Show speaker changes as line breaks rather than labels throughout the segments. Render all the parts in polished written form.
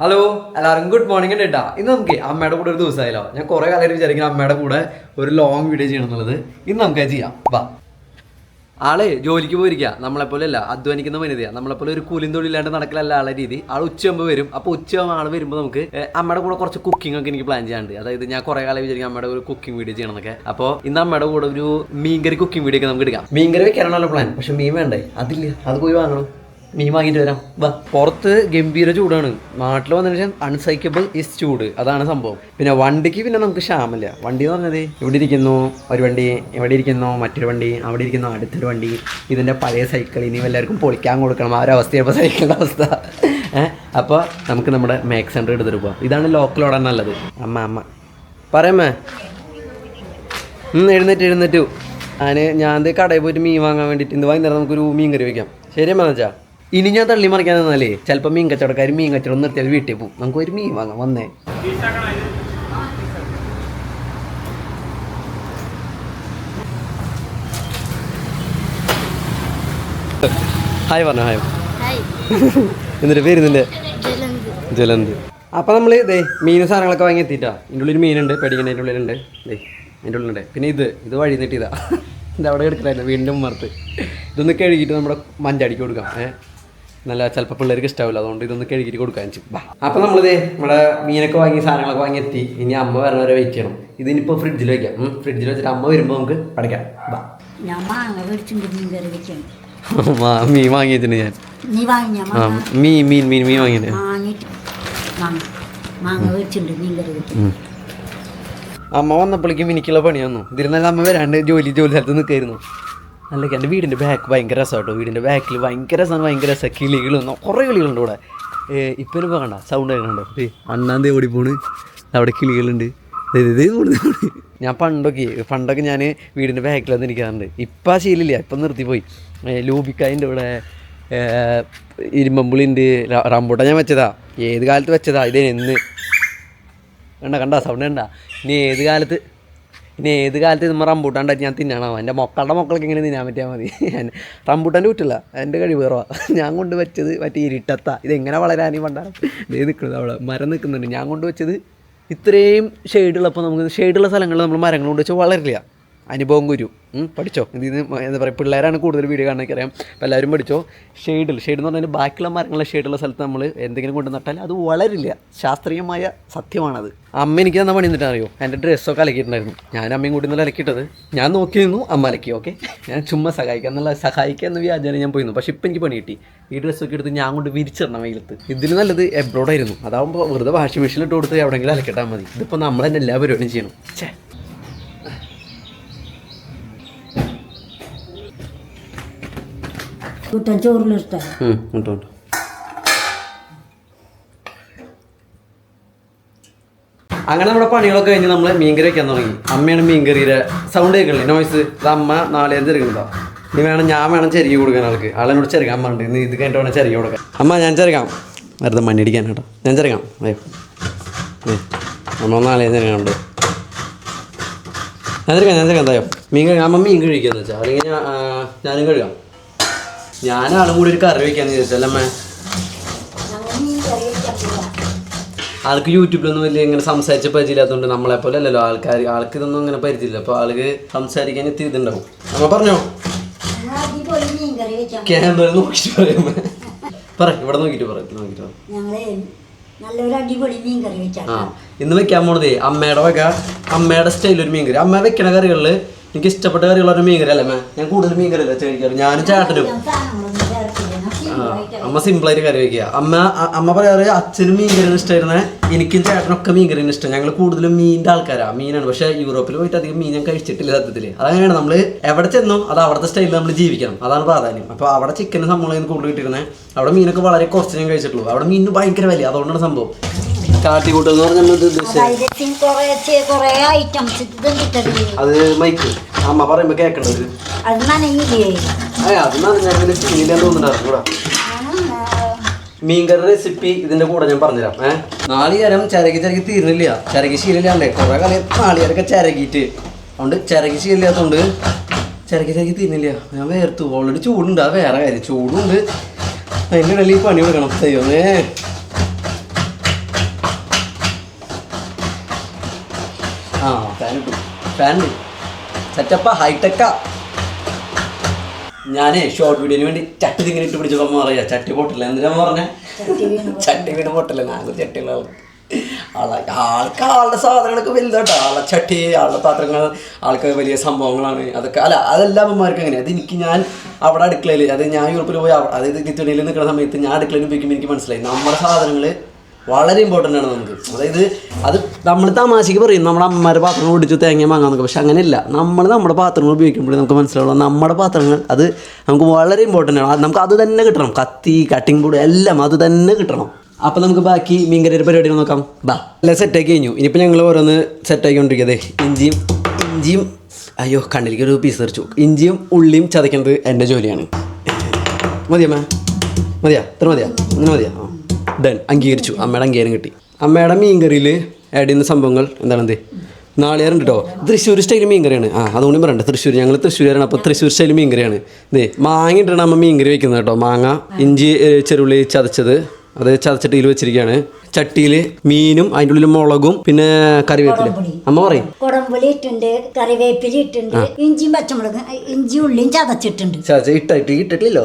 Hello എല്ലാവരും good morning കേട്ടാ. ഇന്ന് നമുക്ക് അമ്മയുടെ കൂടെ ഒരു ദിവസമായല്ലോ. ഞാൻ കുറെ കാലം വിചാരിക്കണം അമ്മയുടെ കൂടെ ഒരു ലോങ് വീഡിയോ ചെയ്യണം എന്നുള്ളത്. ഇന്ന് നമുക്ക് ചെയ്യാം. വാ. ആള് ജോലിക്ക് പോയിരിക്കുക. നമ്മളെപ്പോലെ അല്ല, അധ്വാനിക്കുന്ന വനിതയാണ്. നമ്മളെപ്പോലെ ഒരു കൂലിയും തൊഴിലാണ്ട് നടക്കലല്ല ആളെ രീതി. ആൾ ഉച്ചയാകുമ്പോൾ വരും. അപ്പോൾ ഉച്ചയാകുമ്പോൾ ആൾ വരുമ്പോൾ നമുക്ക് അമ്മയുടെ കൂടെ കുറച്ച് കുക്കിംഗ് ഒക്കെ എനിക്ക് പ്ലാൻ ചെയ്യാനുണ്ട്. അതായത് ഞാൻ കുറെ കാലം വിചാരിക്കും അമ്മയുടെ ഒരു കുക്കിംഗ് വീഡിയോ ചെയ്യണം എന്നൊക്കെ. അപ്പോൾ ഇന്ന് അമ്മയുടെ കൂടെ ഒരു മീൻകറി കുക്കിംഗ് വീഡിയോ ഒക്കെ നമുക്ക് എടുക്കാം. മീൻകറി വെക്കാനാണല്ലോ പ്ലാൻ. പക്ഷെ മീൻ വേണ്ടേ? അതില്ല, അത് പോയി വാങ്ങണം. മീൻ വാങ്ങിയിട്ട് വരാം. വാ. പുറത്ത് ഗംഭീര ചൂടാണ്. നാട്ടിൽ വന്നതിന് ശേഷം അൺസൈക്കബിൾ ഇസ് ചൂട്. അതാണ് സംഭവം. പിന്നെ വണ്ടിക്ക് പിന്നെ നമുക്ക് ക്ഷാമല്ല. വണ്ടി എന്ന് പറഞ്ഞത് ഇവിടെ ഇരിക്കുന്നു ഒരു വണ്ടി, ഇവിടെ ഇരിക്കുന്നു മറ്റൊരു വണ്ടി, അവിടെ ഇരിക്കുന്നു അടുത്തൊരു വണ്ടി. ഇതിൻ്റെ പഴയ സൈക്കിൾ ഇനി എല്ലാവർക്കും പൊളിക്കാൻ കൊടുക്കണം. ആ ഒരു അവസ്ഥയപ്പോൾ സൈക്കിളിൻ്റെ അവസ്ഥ. അപ്പോൾ നമുക്ക് നമ്മുടെ മേക്ക് സെൻറ്റർ എടുത്തിട്ട് പോകാം. ഇതാണ് ലോക്കൽ ഓടാൻ നല്ലത്. അമ്മ പറയാമേ. എഴുന്നേറ്റു ഞാൻ കടയിൽ പോയിട്ട് മീൻ വാങ്ങാൻ വേണ്ടിയിട്ട് ഇന്ന് വൈകുന്നേരം നമുക്കൊരു മീൻ കറി വയ്ക്കാം. ശരിയമ്മ വെച്ചാ. ഇനി ഞാൻ തള്ളി മറിക്കാൻ തന്നാലേ ചിലപ്പോൾ മീൻ കച്ചവടക്കാർ മീൻ കച്ചവടം നിർത്തിയാൽ വീട്ടിൽ പോകും. നമുക്ക് ഒരു മീൻ വാങ്ങാം. വന്നേ. ഹായ് പറഞ്ഞോ. ഹായ്. എന്നിട്ട് പേര് നിന്റെ ജലന്ത്. അപ്പം നമ്മൾ ഇതേ മീനും സാധനങ്ങളൊക്കെ വാങ്ങി എത്തിയിട്ടാ. ഇതിൻ്റെ ഉള്ളിൽ മീനുണ്ട്, പെടിക്കൻ്റെ അതിൻ്റെ ഉള്ളിലുണ്ട്. അതിൻ്റെ ഉള്ളിലുണ്ട്. പിന്നെ ഇത് വഴി നീട്ടിയതാ. ഇത് അവിടെ എടുക്കലായിരുന്നു വീണ്ടും മറുത്ത്. ഇതൊന്ന് കഴുകിയിട്ട് നമ്മുടെ മഞ്ചാടിക്ക് കൊടുക്കാം. നല്ല ചിലപ്പോൾ പിള്ളേർക്ക് ഇഷ്ടാവില്ല. അതുകൊണ്ട് ഇതൊന്ന് കഴുകിയിട്ട് കൊടുക്കാൻ വെച്ചു. അപ്പം നമ്മളിത് നമ്മുടെ മീനൊക്കെ വാങ്ങി സാധനങ്ങളൊക്കെ വാങ്ങി എത്തി. ഇനി അമ്മ വരണവരെ വെയിറ്റ് ചെയ്യണം. ഇതിനിപ്പോൾ ഫ്രിഡ്ജിൽ വയ്ക്കാം. ഫ്രിഡ്ജിൽ വെച്ചിട്ട് അമ്മ വരുമ്പോൾ നമുക്ക് പഠിക്കാം. മീൻ വാങ്ങിയിട്ടുണ്ട് ഞാൻ. മീൻ വാങ്ങിയിട്ട് അമ്മ വന്നപ്പോഴേക്കും എനിക്കുള്ള പണി വന്നു. ഇതിരുന്നാലും അമ്മ വരാണ്ട് ജോലി സ്ഥലത്ത് നിൽക്കായിരുന്നു. അല്ല, എൻ്റെ വീടിൻ്റെ ബാക്ക് ഭയങ്കര രസമാണ് കേട്ടോ. വീടിൻ്റെ ബാക്കിൽ ഭയങ്കര രസമാണ്. കിളികളും കുറേ കിളികളുണ്ട് ഇവിടെ. ഇപ്പം ഇപ്പോൾ കണ്ട സൗണ്ട് കേൾക്കണ്ടോ? അണ്ണാന്തേ ഓടിപ്പോണ്. അവിടെ കിളികളുണ്ട്. ഞാൻ പണ്ടൊക്കെ ഞാൻ വീടിൻ്റെ ബാക്കിൽ വന്ന് ഇരിക്കാറുണ്ട്. ഇപ്പം ആ ശീലമില്ല. ഇപ്പം നിർത്തിപ്പോയി. ലൂബിക്കായിൻ്റെ ഇവിടെ ഇരുമ്പുളിയുണ്ട്. റംബൂട്ടാൻ ഞാൻ വെച്ചതാ. ഏത് കാലത്ത് വെച്ചതാ? ഇതെന്ന് കണ്ട സൗണ്ട് കണ്ട. ഇനി ഏത് കാലത്ത് നമ്മൾ റംബൂട്ടാൻ ഉണ്ടാക്കി ഞാൻ തിന്നണോ? എൻ്റെ മക്കൾക്ക് ഇങ്ങനെ തിന്നാൻ പറ്റിയാൽ മതി. റംബൂട്ടാൻ്റെ കുറ്റില്ല, എൻ്റെ കഴിവ് കുറവാണ്. ഞാൻ കൊണ്ട് വെച്ചത് മറ്റേ ഇരുട്ടത്താ. ഇതെങ്ങനെ വളരാനീ പണ്ടാണ് നിൽക്കുന്നത്. അവിടെ മരം നിൽക്കുന്നുണ്ട്. ഞാൻ കൊണ്ട് വെച്ചത് ഇത്രയും ഷെയ്ഡുള്ളപ്പോൾ നമുക്ക് ഷെയ്ഡുള്ള സ്ഥലങ്ങളിൽ നമ്മൾ മരങ്ങൾ കൊണ്ട് വെച്ചാൽ വളരില്ല. അനുഭവം ഗുരു. പഠിച്ചോ. ഇതിന് എന്താ പറയുക, പിള്ളേരാണ് കൂടുതൽ വീഡിയോ കാണാനൊക്കെ അറിയാം. അപ്പോൾ എല്ലാവരും പഠിച്ചോ. ഷെയ്ഡ് എന്ന് പറഞ്ഞാൽ ബാക്കിയുള്ള മരങ്ങളെ ഷെയ്ഡുള്ള സ്ഥലത്ത് നമ്മൾ എന്തെങ്കിലും കൊണ്ട് നട്ടാൽ അത് വളരില്ല. ശാസ്ത്രീയമായ സത്യമാണത്. അമ്മ എനിക്ക് തന്ന പണി എന്നിട്ട് അറിയോ, എൻ്റെ ഡ്രസ്സൊക്കെ അലക്കിയിട്ടുണ്ടായിരുന്നു. ഞാൻ അമ്മയും കൂടി ഇന്നലെ അലക്കിയിട്ടത്. ഞാൻ നോക്കി നിന്നു, അമ്മ അലക്കി. ഓക്കെ, ഞാൻ ചുമ്മാ സഹായിക്കുക എന്ന വ്യാജനം ഞാൻ പോയിരുന്നു. പക്ഷെ ഇപ്പം എനിക്ക് പണി കിട്ടി. ഈ ഡ്രസ്സൊക്കെ എടുത്ത് ഞാൻ കൊണ്ട് വിരിച്ചിടണം വെയിലത്ത്. ഇതിന് നല്ലത് എബ്രോഡായിരുന്നു. അതാകുമ്പോൾ വെറുതെ വാഷിംഗ് മെഷീനിൽ ഇട്ട് കൊടുത്ത് എവിടെയെങ്കിലും അലക്കിട്ടാൽ മതി. ഇതിപ്പോൾ നമ്മൾ തന്നെ എല്ലാ പരിപാടിയും ചെയ്യണം. അങ്ങനെ നമ്മുടെ പണികളൊക്കെ കഴിഞ്ഞ് നമ്മൾ മീൻകറി വയ്ക്കാൻ തുടങ്ങി. അമ്മയാണ് മീൻകറിയുടെ സൗണ്ട് കേൾക്കണില്ലേ, നോയ്സ്. ഇത് അമ്മ നാളേരം ചെറുക്കുന്നതാ. ഞാൻ വേണം ചെറിയ കൊടുക്കാൻ ആൾക്ക്. ആളെന്നോട് ചെറുക്കാൻ അമ്മ ഉണ്ട്. ഇന്ന് ഇത് കഴിഞ്ഞിട്ട് വേണം ചെറിയ കൊടുക്കാൻ. അമ്മ ഞാൻ ചെറുക്കാം. വെറുതെ മണ്ണിടിക്കാൻ കേട്ടോ. ഞാൻ ചെറുക്കാം. അമ്മ നാളേരം ചെറുക്കാനുണ്ട്. ഞാൻ ചെറുക്കാം എന്തായോ അമ്മ മീൻ കഴിക്കാന്ന് വെച്ചാൽ. അല്ലെങ്കിൽ ഞാനും കഴുകാം. ഞാനാളും കൂടി ഒരു കറി വയ്ക്കാന്ന് വിചാരിച്ചല്ലേ. ആൾക്ക് യൂട്യൂബിലൊന്നും വലിയ ഇങ്ങനെ സംസാരിച്ച പരിചയമില്ലാത്തതുകൊണ്ട് നമ്മളെപ്പോലെ അല്ലല്ലോ ആൾക്ക് ഇതൊന്നും അങ്ങനെ പരിചയമില്ല. അപ്പോൾ ആൾക്ക് സംസാരിക്കാൻ ഇത്തിരി ഇതുണ്ടാവും. അമ്മ പറഞ്ഞോ. ക്യാമറ നോക്കിയിട്ട് പറയാമ. ഇവിടെ നോക്കിയിട്ട് പറയാം. ഇന്ന് വെക്കാൻ പോണതേ അമ്മയുടെ സ്റ്റൈലൊരു മീൻകറി. അമ്മ വെക്കണ കറികളിൽ എനിക്ക് ഇഷ്ടപ്പെട്ട കറികളൊരു മീൻകറി അല്ലേ. ഞാൻ കൂടുതൽ മീൻകറി അല്ല കഴിക്കാറ്. ഞാനും ചേട്ടനും. അമ്മ സിമ്പിളായിട്ട് കറി വയ്ക്കുക. അമ്മ പറയാറ് അച്ഛനും മീൻകറിയാണ് ഇഷ്ടമായിരുന്നേ. എനിക്കും ചേട്ടനൊക്കെ മീൻകറിയാണ് ഇഷ്ടം. ഞങ്ങൾ കൂടുതലും മീനിൻ്റെ ആൾക്കാരാണ്. മീനാണ്. പക്ഷേ യൂറോപ്പിൽ പോയിട്ട് അധികം മീൻ ഞാൻ കഴിച്ചിട്ടില്ല സത്യത്തിൽ. അതങ്ങനെയാണ്. നമ്മൾ എവിടെ ചെന്നോ അത് അവിടുത്തെ സ്റ്റൈലിൽ നമ്മൾ ജീവിക്കണം. അതാണ് പ്രാധാന്യം. അപ്പോൾ അവിടെ ചിക്കനും സംഭവം കൂടുതൽ കിട്ടിയിരുന്നത്. അവിടെ മീനൊക്കെ വളരെ കുറച്ച് ഞാൻ കഴിച്ചിട്ടുള്ളൂ. അവിടെ മീനിന് ഭയങ്കര വില. അതുകൊണ്ടാണ് സംഭവം. കാട്ടിക്കൂട്ടെന്ന് പറഞ്ഞാൽ അത് മൈക്ക് അമ്മ പറയുമ്പോ കേക്കണ്ടത്. അത് ഞാൻ ചീനില്ലാന്ന് തോന്നുന്നുണ്ടായിരുന്നു. മീൻകറി റെസിപ്പി ഇതിന്റെ കൂടെ ഞാൻ പറഞ്ഞുതരാം. നാളികേരം ചിരകി തീർന്നില്ല. ചിരകി ശീലമില്ലാണ്ടേ കുറെ കാലം നാളികേരൊക്കെ ചിരകിയിട്ട്. അതുകൊണ്ട് ചിരകി ശീലമില്ലാത്തതുകൊണ്ട് ചിരകി തീർന്നില്ല. ഞാൻ വേർത്തു. ഓൾറെഡി ചൂടുണ്ട്. അത് വേറെ കാര്യം. ചൂടുണ്ട്. അതിൻ്റെ ഇടയിൽ ഈ പണി കൊടുക്കണം. അയ്യോന്നേ ഫാൻ സെറ്റപ്പാ ഹൈടെക്കാ. ഞാനേ ഷോർട്ട് വീഡിയോന് വേണ്ടി ചട്ടി ഇങ്ങനെ ഇട്ട് പിടിച്ചപ്പോൾ പറയാ ചട്ടി പൊട്ടില്ല. എന്തിനാ പറഞ്ഞേ? ചട്ടി വീണ് പൊട്ടില്ല. ഞാൻ ചട്ടിയുള്ള ആളുടെ സാധനങ്ങളൊക്കെ വലുതാട്ടോ. ആളുടെ ചട്ടി, ആളുടെ പാത്രങ്ങൾ, ആൾക്ക് വലിയ സംഭവങ്ങളാണ് അതൊക്കെ. അല്ല, അതെല്ലാം അമ്മമാർക്ക് അങ്ങനെ. അത് എനിക്ക് ഞാൻ അവിടെ അടുക്കളയിൽ, അത് ഞാൻ യൂറോപ്പിൽ പോയി, അതായത് ലിത്വാനിയയിൽ നിൽക്കുന്ന സമയത്ത് ഞാൻ അടുക്കളയിൽ ഉപയോഗിക്കുമ്പോൾ എനിക്ക് മനസ്സിലായി നമ്മുടെ സാധനങ്ങൾ വളരെ ഇമ്പോർട്ടൻ്റ് ആണ് നമുക്ക്. അതായത് അത് നമ്മൾ തമാശയ്ക്ക് പറയും നമ്മുടെ അമ്മമാരുടെ പാത്രങ്ങൾ ഓടിച്ചു തേങ്ങ വാങ്ങാന്നൊക്കെ. പക്ഷെ അങ്ങനെയല്ല, നമ്മുടെ പാത്രങ്ങൾ ഉപയോഗിക്കുമ്പോഴേ നമുക്ക് മനസ്സിലാവുള്ളൂ നമ്മുടെ പാത്രങ്ങൾ അത് നമുക്ക് വളരെ ഇമ്പോർട്ടൻ്റ് ആണ്. നമുക്ക് അത് തന്നെ കിട്ടണം. കത്തി, കട്ടിംഗ് ബോർഡ് എല്ലാം അത് തന്നെ കിട്ടണം. അപ്പോൾ നമുക്ക് ബാക്കി മീൻകറിയുടെ പരിപാടികൾ നോക്കാം. ബാ, എല്ലാം സെറ്റാക്കി കഴിഞ്ഞു. ഇനിയിപ്പോൾ ഞങ്ങൾ ഓരോന്ന് സെറ്റാക്കിക്കൊണ്ടിരിക്കുന്നത്. ഇഞ്ചിയും അയ്യോ കണ്ണിലേക്ക് ഒരു പീസ് തെറിച്ചു. ഇഞ്ചിയും ഉള്ളിയും ചതയ്ക്കുന്നത് എൻ്റെ ജോലിയാണ്. മതിയമ്മ? മതിയാ? ഇത്ര മതിയാ? അങ്ങനെ മതിയാ? ആ, ഡൺ. അംഗീകരിച്ചു. അമ്മയുടെ അംഗീകാരം കിട്ടി. അമ്മയുടെ മീൻകറിയിൽ ആഡ് ചെയ്യുന്ന സംഭവങ്ങൾ എന്താണെന്ത്? നാളികേരം കേട്ടോ. തൃശ്ശൂർ സ്റ്റൈൽ മീൻകറിയാണ്. അതുകൊണ്ട് പറയണ്ട, തൃശ്ശൂർ, ഞങ്ങൾ തൃശ്ശൂരാണ്. അപ്പോൾ തൃശ്ശൂർ സ്റ്റൈൽ മീൻകറിയാണ്. ഇതേ മാങ്ങ ഇട്ടാണ് അമ്മ മീൻകറി വെക്കുന്നത് കേട്ടോ. മാങ്ങ, ഇഞ്ചി, ചെറുള്ളി ചതച്ചത് അത് ചതച്ചട്ടിയിൽ വെച്ചിരിക്കുകയാണ്. ചട്ടിയിൽ മീനും അതിൻ്റെ ഉള്ളിൽ മുളകും പിന്നെ കറിവേപ്പില. അമ്മ പറയും
കുടംപുളി ഇട്ടുണ്ട്, കറിവേപ്പില ഇട്ടുണ്ട്, ഇഞ്ചിയും പച്ചമുളകും, ഇഞ്ചി ഉള്ളിയും ചതച്ചിട്ടുണ്ട്.
ഇട്ടിട്ടില്ലല്ലോ,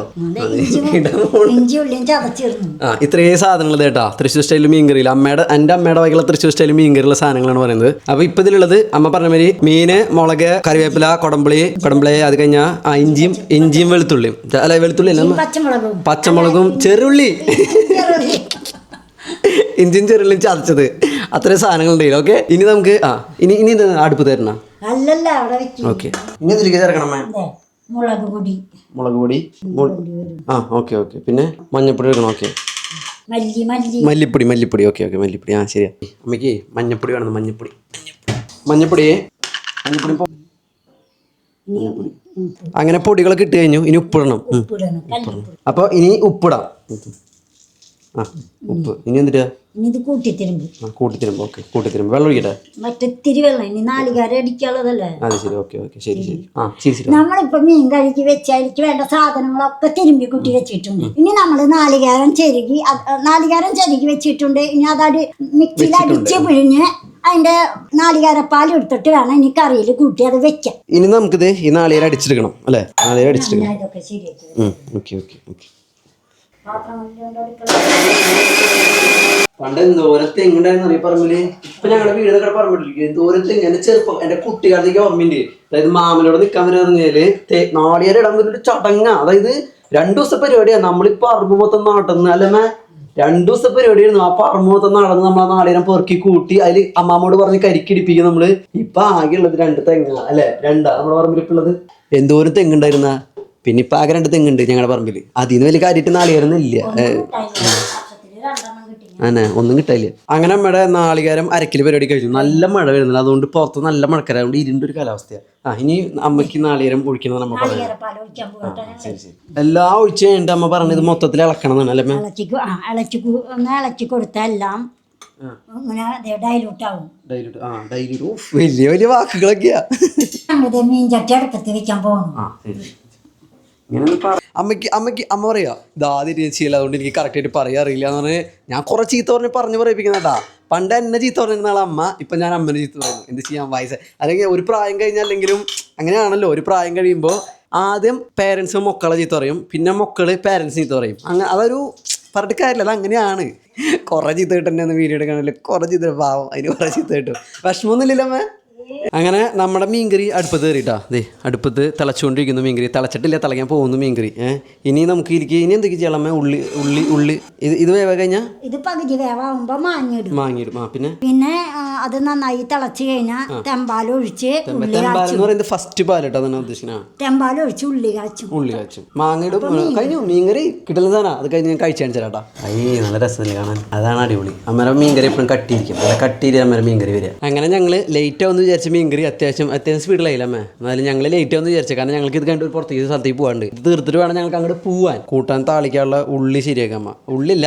ഇഞ്ചി ഉള്ളിയും ചതച്ചിരുന്നു.
ഇത്രയും സാധനങ്ങൾ കേട്ടാ തൃശ്ശൂർ സ്റ്റൈൽ മീൻകറിയിൽ എൻ്റെ അമ്മയുടെ വകയുള്ള തൃശ്ശൂർ സ്റ്റൈൽ മീൻകറിയുള്ള സാധനങ്ങളാണ് പറയുന്നത്. അപ്പോൾ ഇപ്പം ഇതിലുള്ളത് അമ്മ പറഞ്ഞ മാതിരി മീന്, മുളക്, കറിവേപ്പില, കുടംപുളി, അത് കഴിഞ്ഞാൽ ഇഞ്ചിയും വെളുത്തുള്ളിയും, അല്ല വെളുത്തുള്ളി അല്ല പച്ചമുളകും, ചെറുള്ളി, ഇഞ്ചിയും ചെറുള്ളിയും ചതച്ചത്, അത്രയും സാധനങ്ങളുണ്ടെങ്കിൽ ഓക്കെ. ഇനി നമുക്ക് ഇനി അടുപ്പ് തരണം. ഓക്കെ, ഇനി എന്തിരിക്കും ചേർക്കണം?
മുളക് പൊടി.
ഓക്കെ. പിന്നെ മഞ്ഞപ്പൊടി എടുക്കണം. ഓക്കെ, മല്ലിപ്പൊടി. ഓക്കെ, മല്ലിപ്പൊടി. ശരിയാ. അമ്മയ്ക്ക് മഞ്ഞപ്പൊടി വേണം. മഞ്ഞപ്പൊടി. അങ്ങനെ പൊടികളൊക്കെ ഇട്ട് കഴിഞ്ഞു. ഇനി ഉപ്പിടണം. അപ്പോൾ ഇനി ഉപ്പിടാം. ഉപ്പ്. ഇനി എന്തിട്ടാ? കൂട്ടിത്തിരുമ്പ്. ഓക്കെ, കൂട്ടിത്തിരുമ്പ്. വെള്ളം ഒഴിക്കട്ടെ?
മറ്റൊത്തിരി വെള്ളം. ഇനി നാളികാരം അടിക്കാനുള്ളതല്ലേ.
അത് ശരി. ഓക്കെ. ശരി.
നമ്മളിപ്പോ മീൻ കഴുകി വെച്ചായിരിക്കും വേണ്ട സാധനങ്ങളൊക്കെ തിരുമ്പി കുട്ടി വെച്ചിട്ടുണ്ട്. ഇനി നമ്മള് നാളികാരം ചെരുകി വെച്ചിട്ടുണ്ട്. ഇനി അതടി മിക്സിയിൽ അടിച്ച് പിഴിഞ്ഞ് അതിന്റെ നാളികാരപ്പാൽ എടുത്തിട്ട് വേണം ഇനി കറിയിൽ കൂട്ടി അത് വെക്കാം.
ഇനി നമുക്കിത് ഈ നാളികേരം അടിച്ചെടുക്കണം അല്ലേ? നാളികേരം അടിച്ചെടുക്കണം.
ഇതൊക്കെ ശരിയാക്കി
പണ്ട് എന്തോരത്തെ എങ്ങുണ്ടായിരുന്നു ഈ പറമ്പില്. ഇപ്പൊ ഞങ്ങളുടെ വീടൊക്കെ പറമ്പിട്ടിരിക്കും. എന്തോരത്തെ എന്റെ ചെറുപ്പം, എന്റെ കുട്ടിക്കാലത്തേക്ക് ഓർമ്മയുണ്ട്. അതായത് മാമനോട് നിൽക്കാൻ പറഞ്ഞാല് നാളികേരം ഇടാൻ ഒരു ചടങ്ങ. അതായത് 2 ദിവസത്തെ പരിപാടിയാണ്. നമ്മളിപ്പോ പറമ്പ് മൊത്തം നടന്ന് അല്ലമ്മ 2 ദിവസത്തെ പരിപാടിയായിരുന്നു. ആ പറമ്പ് മൊത്തം നടന്ന് നമ്മൾ ആ നാളികേരം പെറുക്കി കൂട്ടി അതിൽ അമ്മാമ്മോട് പറഞ്ഞ് കരിക്കിടിപ്പിക്കും നമ്മള്. ഇപ്പൊ ആകെ ഉള്ളത് 2 തെങ്ങ അല്ലെ? 2 നമ്മുടെ പറമ്പിൽ ഇപ്പൊ ഉള്ളത്. എന്തോരം തെങ്ങുണ്ടായിരുന്ന. പിന്നെ ഇപ്പൊ ആകെ 2 തെങ്ങുണ്ട് ഞങ്ങളുടെ പറമ്പിൽ. അതിന്ന് വലിയ കാര്യമായിട്ട് നാളികേരൊന്നും ഇല്ല. ഒന്നും കിട്ടില്ല. അങ്ങനെ നമ്മുടെ നാളികേരം അരക്കില് പരിപാടി കഴിഞ്ഞു. നല്ല മഴ വരുന്നില്ല, അതുകൊണ്ട് പുറത്ത് നല്ല മഴക്കാരം, അതുകൊണ്ട് ഇരുണ്ടൊരു കാലാവസ്ഥയാണ്. ഇനി അമ്മയ്ക്ക് നാളികേരം ഒഴിക്കണം നമ്മ പറഞ്ഞു. ശരി. എല്ലാം ഒഴിച്ച് കഴിഞ്ഞിട്ട് അമ്മ പറഞ്ഞത് മൊത്തത്തിൽ ഇളക്കണം എന്നാണ് അല്ലേ?
ഇളക്കി കൊടുത്താൽ എല്ലാം ഡൈലൂട്ട് ആവും.
വലിയ വാക്കുകളൊക്കെയാ.
മീൻ ചട്ടി അടുപ്പത്ത് വെക്കാൻ പോകണം.
അമ്മ പറയാ ഇതാദ്യം ചെയ്യില്ല, അതുകൊണ്ട് എനിക്ക് കറക്റ്റായിട്ട് പറയാൻ അറിയില്ല എന്ന് പറഞ്ഞ് ഞാൻ കുറെ ചീത്ത പറഞ്ഞു പറയിപ്പിക്കുന്നതാ. പണ്ട് എന്നെ ചീത്ത പറഞ്ഞിരുന്ന ആളെ അമ്മ, ഇപ്പം ഞാൻ അമ്മനെ ചീത്ത പറയുന്നു. എന്ത് ചെയ്യാൻ വയസ്സ്, അല്ലെങ്കിൽ ഒരു പ്രായം കഴിഞ്ഞല്ലെങ്കിലും അങ്ങനെയാണല്ലോ. ഒരു പ്രായം കഴിയുമ്പോൾ ആദ്യം പേരൻസ് മക്കളെ ചീത്ത പറയും, പിന്നെ മക്കള് പേരൻസ് ചീത്ത പറയും. അങ്ങനെ അതൊരു പറഞ്ഞിട്ട് കാര്യമില്ല, അത് അങ്ങനെയാണ്. കുറെ ചീത്ത കിട്ടുന്ന വീഡിയോ എടുക്കണമല്ലോ, കുറെ ചീത്ത പാവം, അതിന് കുറെ ചീത്ത കിട്ടും. വിഷമമൊന്നുമില്ലല്ലോ അമ്മ. അങ്ങനെ നമ്മുടെ മീൻകറി അടുപ്പത്ത് കയറിയിട്ടാ. അതെ, അടുപ്പത്ത് തിളച്ചുകൊണ്ടിരിക്കുന്നു മീൻകറി. തിളച്ചിട്ടില്ല, തിളയ്ക്കാൻ പോകുന്നു മീൻകറി. ഇനി നമുക്ക് ഇനി എന്തൊക്കെ ചെയ്യണം? ഉള്ളി ഇത് വേവ കഴിഞ്ഞാൽ
ഇത് പകുതി വേവാകുമ്പോ മാങ്ങിയിടും.
പിന്നെ
അത് നന്നായി തിളച്ച് കഴിഞ്ഞാൽ തെമ്പാലൊഴിച്ച്
ഫസ്റ്റ് പാലിട്ടോ അതാണ് ഉദ്ദേശിക്കുന്നത്.
തെമ്പാലൊഴിച്ച് ഉള്ളി കാച്ചും
മാങ്ങയിടും. കഴിഞ്ഞു മീൻകറി കിട്ടുന്ന സാധനം. അത് കഴിഞ്ഞ് ഞാൻ കഴിച്ചു കാണിച്ചാട്ടാ. നല്ല രസമില്ല കാണാൻ, അതാണ് അടിപൊളി. അമ്മേടെ മീൻകറി എപ്പോഴും കട്ടിയിരിക്കും, നല്ല കട്ടിയിൽ അമ്മേടെ മീൻകറി വരിക. അങ്ങനെ ഞങ്ങൾ ലേറ്റ് ആവുമെന്ന് വിചാരിച്ച മീൻകറി അത്യാവശ്യം സ്പീഡിലായില്ല അമ്മ. എന്നാലും ഞങ്ങൾ ലേറ്റ് ആവുമെന്ന് വിചാരിച്ചത്, കാരണം ഞങ്ങൾക്ക് ഇത് കണ്ട് ഒരു പുറത്തേക്ക് സ്ഥലത്തേക്ക് പോകാണ്ട്. ഇത് തീർത്തിട്ട് വേണം ഞങ്ങൾക്ക് അങ്ങോട്ട് പോവാൻ. കൂട്ടാൻ താളിക്കാനുള്ള ഉള്ളി ശരിയാക്കാം അമ്മ. ഉള്ളില്ല,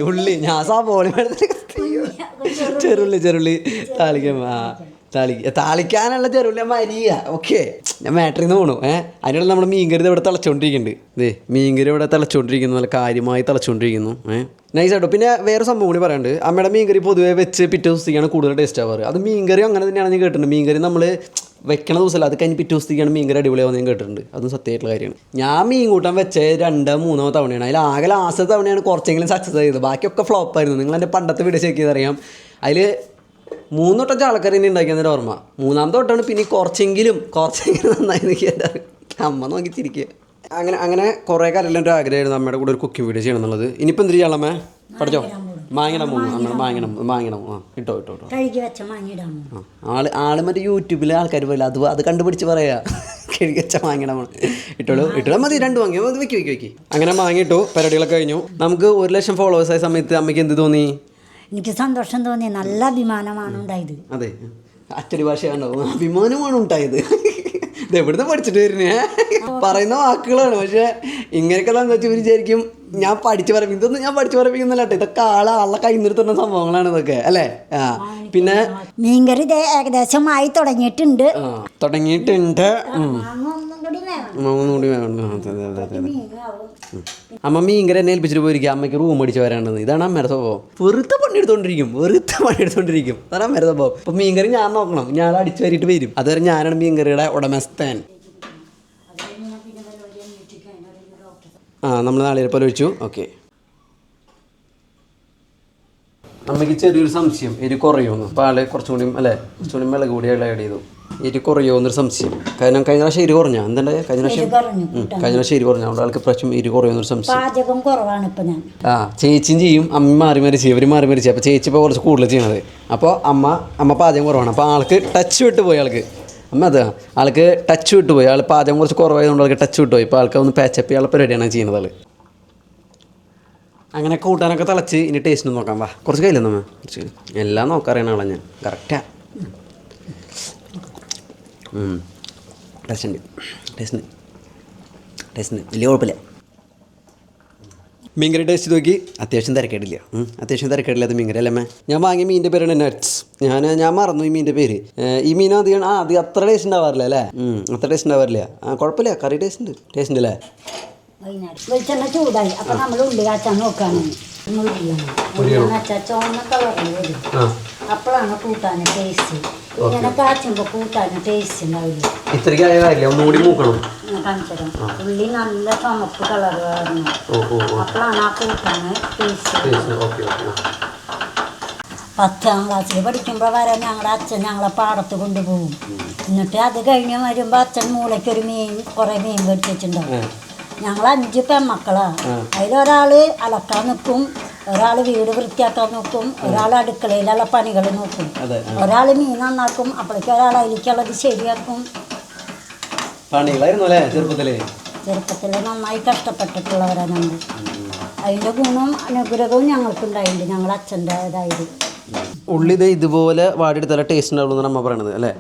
ഉള്ളി ഞാൻ സാബോളി ചെറുള്ളി താളിക്കാം. താളിക്കാനുള്ള ചെറുവില്ല മരിയ. ഓക്കെ, ഞാൻ മാറ്ററിൽ നിന്ന് പോണു. അതിനുള്ള നമ്മുടെ മീൻകറി ഇവിടെ തിളച്ചുകൊണ്ടിരിക്കുന്നുണ്ട്. മീൻകറി ഇവിടെ തിളച്ചുകൊണ്ടിരിക്കുന്നു, നല്ല കാര്യമായി തിളച്ചുകൊണ്ടിരിക്കുന്നു. നൈസായിട്ടോ. പിന്നെ വേറെ സംഭവം കൂടി പറയാണ്ട്, അമ്മയുടെ മീൻകറി പൊതുവെ വെച്ച് പിറ്റേ ദിവസത്തേക്കാണ് കൂടുതൽ ടേസ്റ്റ് ആവാറ്. അത് മീൻകറി അങ്ങനെ തന്നെയാണ് ഞാൻ കേട്ടിട്ടുണ്ട്. മീൻകറി നമ്മൾ വെക്കണ ദിവസമല്ല, അത് കഴിഞ്ഞ് പിറ്റേ ദിവസത്തേക്കാണ് മീൻകറി അടിപൊളിയാവുന്ന ഞാൻ കേട്ടിട്ടുണ്ട്. അതും സത്യമായിട്ടുള്ള കാര്യമാണ്. ഞാൻ മീൻ കൂട്ടാൻ വെച്ച 2-3 തവണയാണ്. അതിൽ ആകെ ലാസ്റ്റ് തവണയാണ് കുറച്ചെങ്കിലും സക്സസ് ചെയ്തത്. ബാക്കിയൊക്കെ ഫ്ലോപ്പായിരുന്നു. നിങ്ങൾ എൻ്റെ പണ്ടത്തെ വീഡിയോ ചെക്ക് ചെയ്തറിയാം. അതിൽ 3 വട്ടം ചാളക്കറി തന്നെ ഉണ്ടാക്കിയെന്നൊരു ഓർമ്മ. 3ാമത്തെ വട്ടമാണ് പിന്നെ കുറച്ചെങ്കിലും നന്നായി എനിക്ക് എൻ്റെ അമ്മ നോക്കിച്ചിരിക്കുക. അങ്ങനെ കുറേ കാലം ഒരു ആഗ്രഹമായിരുന്നു അമ്മയുടെ കൂടെ ഒരു കുക്കിംഗ് വീഡിയോ ചെയ്യണം എന്നുള്ളത്. ഇനിയിപ്പോൾ എന്ത് ചെയ്യാമേ? പഠിച്ചോ? മാങ്ങിടാൻ പോകും. മാങ്ങിണം. ഇട്ടോ ആള് മറ്റേ യൂട്യൂബിലെ ആൾക്കാർ പോലെ അത് കണ്ടുപിടിച്ച് പറയാ കഴുകി വെച്ച മാങ്ങിടാൻ ഇട്ടോളൂ മതി. 2 വാങ്ങി അത് വെക്കി. അങ്ങനെ മാങ്ങിട്ടു. പരിപാടികളൊക്കെ കഴിഞ്ഞു. നമുക്ക് 1 ലക്ഷം ഫോളോവേഴ്സ് ആയ സമയത്ത് അമ്മയ്ക്ക് എന്ത് തോന്നി?
എനിക്ക് സന്തോഷം തോന്നി. നല്ല അഭിമാനമാണ് ഉണ്ടായത്.
അതെ, അച്ചടി ഭാഷയാണോ? അഭിമാനമാണ് ഉണ്ടായത്. ഇത് എവിടുന്ന് പഠിച്ചിട്ട് വരുന്നേ? പറയുന്ന വാക്കുകളാണ്. പക്ഷെ ഇങ്ങനെയൊക്കെ എന്താ വെച്ചാൽ ഇവർ വിചാരിക്കും ഞാൻ പഠിച്ചു പറയും. ഇതൊന്നും ഞാൻ പഠിച്ചു പറയിപ്പിക്കുന്നില്ല കേട്ടോ. ഇതൊക്കെ ആളെ കൈ നിർത്തുന്ന സംഭവങ്ങളാണ് ഇതൊക്കെ, അല്ലേ? പിന്നെ
മീൻകറി ഏകദേശമായി തുടങ്ങിയിട്ടുണ്ട്.
ഒന്നുകൂടി വേണം. അമ്മ മീൻകറി എന്നെ ഏൽപ്പിച്ചിട്ട് പോയിരിക്കും. അമ്മയ്ക്ക് റൂം അടിച്ച് വരാണ്ടെന്ന്. ഇതാണ് അമ്മയുടെ സ്വഭാവം. വെറുതെ പണിയെടുത്തോണ്ടിരിക്കും. അതാണ് അമ്മയുടെ സ്വഭാവം. അപ്പം മീൻകറി ഞാൻ നോക്കണം. ഞാൻ അടിച്ചു വരിയിട്ട് വരും. അതുവരെ ഞാനാണ് മീൻകറിയുടെ ഉടമസ്ഥൻ. നമ്മൾ നാളെ പോലെ ഒഴിച്ചു. ഓക്കെ. അമ്മയ്ക്ക് ചെറിയൊരു സംശയം, എരി കുറയുമെന്ന്. അപ്പോൾ ആള് കുറച്ചുകൂടി മുളക് കൂടി ആഡ് ചെയ്തു. എരി കുറയുമെന്നൊരു സംശയം. കാരണം കഴിഞ്ഞ പ്രാവശ്യം എരി കുറഞ്ഞ എന്തുണ്ട്? കഴിഞ്ഞ പ്രാവശ്യം എരി കുറഞ്ഞ ആൾക്ക് പ്രാവശ്യം എരി കുറയുമെന്നൊരു സംശയം.
പാചകം കുറവാണ് ഇപ്പം ഞാൻ.
ചേച്ചിയും ചെയ്യും, അമ്മ മാറി ചെയ്യും. ഇവർ മാറി ചെയ്യും. അപ്പോൾ ചേച്ചി ഇപ്പോൾ കുറച്ച് കൂടുതൽ ചെയ്യണത്. അപ്പോൾ അമ്മ പാചകം കുറവാണ്. അപ്പോൾ ആൾക്ക് ടച്ച് വിട്ടുപോയി. ആൾക്ക് ടച്ച് വിട്ടുപോയി. ആൾ പാചകം കുറച്ച് കുറവായതുകൊണ്ട് ആൾക്ക് ടച്ച് വിട്ടുപോയി. ഇപ്പോൾ ആൾക്ക് ഒന്ന് പാച്ചപ്പ് ചെയ്യാനുള്ള പരിപാടിയാണ് ചെയ്യുന്നത് ആൾ. അങ്ങനെ കൂട്ടാനൊക്കെ തിളച്ച് ഇനി ടേസ്റ്റ് നോക്കാം. വാ, കുറച്ച് കയ്യില്ല നമ്മ കുറച്ച് എല്ലാം നോക്കാറിയണ ആളാണ് ഞാൻ. കറക്റ്റാ. ടേസ്റ്റ് വലിയ കുഴപ്പമില്ല. മീൻകറി ടേസ്റ്റ് നോക്കി. അത്യാവശ്യം തിരക്കേടില്ലാത്ത മീൻകറി അല്ലേ? ഞാൻ വാങ്ങിയ മീനിൻ്റെ പേരാണ് നട്ട്സ്. ഞാൻ മറന്നു ഈ മീനിൻ്റെ പേര്. ഈ മീൻ അധികം അത്ര ടേസ്റ്റ് ഉണ്ടാവാറില്ല അല്ലേ? അത്ര ടേസ്റ്റ് ഉണ്ടാവാറില്ല. കുഴപ്പമില്ല. കറി ടേസ്റ്റ് ഉണ്ട് അല്ലേ?
വെളിച്ചെണ്ണ ചൂടായി. അപ്പൊ നമ്മൾ ഉള്ളി കാച്ചാൻ നോക്കാണ്. ചുവന്ന കളറിൽ വരും. അപ്പോഴാണ് കൂട്ടാൻ ടേസ്റ്റ്. ഇങ്ങനെ കാച്ചുമ്പോ കൂട്ടാൻ ടേസ്റ്റ് ഉണ്ടാവില്ല. ഉള്ളി നല്ല ചുമപ്പ് കളർ വരണം. അപ്പോഴാണ് ആ കൂട്ടാൻ ടേസ്റ്റ്. 10ാം ക്ലാസ്സിൽ പഠിക്കുമ്പോൾ വരെ ഞങ്ങളുടെ അച്ഛൻ ഞങ്ങളെ പാടത്ത് കൊണ്ടുപോകും. എന്നിട്ട് അത് കഴിഞ്ഞ് വരുമ്പോൾ അച്ഛൻ മൂലയ്ക്കൊരു കുറേ മീൻ മേടിച്ചിട്ടുണ്ടാവും. ഞങ്ങൾ 5 പെൺമക്കളാണ്. അതിലൊരാള് അലക്കാൻ നിൽക്കും, ഒരാൾ വീട് വൃത്തിയാക്കാൻ നോക്കും, ഒരാൾ അടുക്കളയിലുള്ള പണികൾ നോക്കും, ഒരാൾ മീൻ നന്നാക്കും, അപ്പോഴേക്കും ഒരാൾ അതിലേക്കുള്ളത് ശരിയാക്കും. ചെറുപ്പത്തിൽ നന്നായി കഷ്ടപ്പെട്ടിട്ടുള്ളവരാണ് ഞങ്ങൾ. അതിൻ്റെ ഗുണവും അനുഗ്രഹവും ഞങ്ങൾക്കുണ്ടായിട്ടുണ്ട്. ഞങ്ങൾ അച്ഛൻ്റെതായത്.
ഉള്ളി ഇതുപോലെ വാടിയെടുത്താൽ ടേസ്റ്റ് ഉണ്ടാവുള്ളൂ എന്നാണ് അമ്മ പറയണത് അല്ലേ?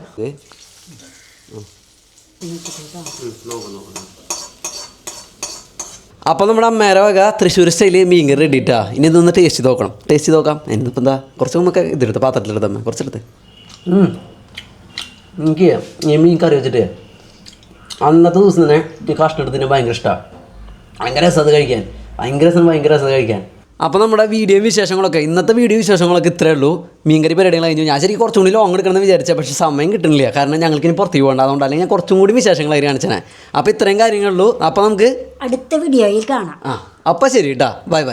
അപ്പോൾ നമ്മുടെ അമ്മേരെ വക തൃശ്ശൂർ സ്റ്റൈല് മീൻകറി റെഡിട്ടാ. ഇനി ഇതൊന്ന് ടേസ്റ്റ് നോക്കാം. എന്നിപ്പോൾ എന്താ കുറച്ച് നമുക്ക് ഇതെടുത്ത് പാത്രത്തിലെടുത്ത് അമ്മ കുറച്ചെടുത്ത്. എനിക്ക് ഈ മീൻ കറി വെച്ചിട്ട് അന്നത്തെ ദിവസം തന്നെ ഈ കഷ്ണം എടുത്തിന് ഭയങ്കര ഇഷ്ടമാണ്. ഭയങ്കര രസം കഴിക്കാൻ. അപ്പോൾ നമ്മുടെ ഇന്നത്തെ വീഡിയോ വിശേഷങ്ങളൊക്കെ ഇത്രയേ ഉള്ളൂ. മീൻകറി പരിപാടികൾ കഴിഞ്ഞു. ഞാൻ ശരിക്കും കുറച്ചും കൂടി ലോങ് എടുക്കണമെന്ന് വിചാരിച്ചാൽ പക്ഷേ സമയം കിട്ടുന്നില്ല. കാരണം ഞങ്ങൾക്കിനി പുറത്തേക്ക് പോകണ്ട. അതുകൊണ്ട് അല്ലെങ്കിൽ ഞാൻ കുറച്ചും കൂടി വിശേഷങ്ങളായി കാണിച്ചേ. അപ്പോൾ ഇത്രയും കാര്യങ്ങളുള്ളൂ. അപ്പോൾ നമുക്ക്
അടുത്ത വീഡിയോയിൽ കാണാം.
അപ്പോൾ ശരി കേട്ടോ. ബൈ.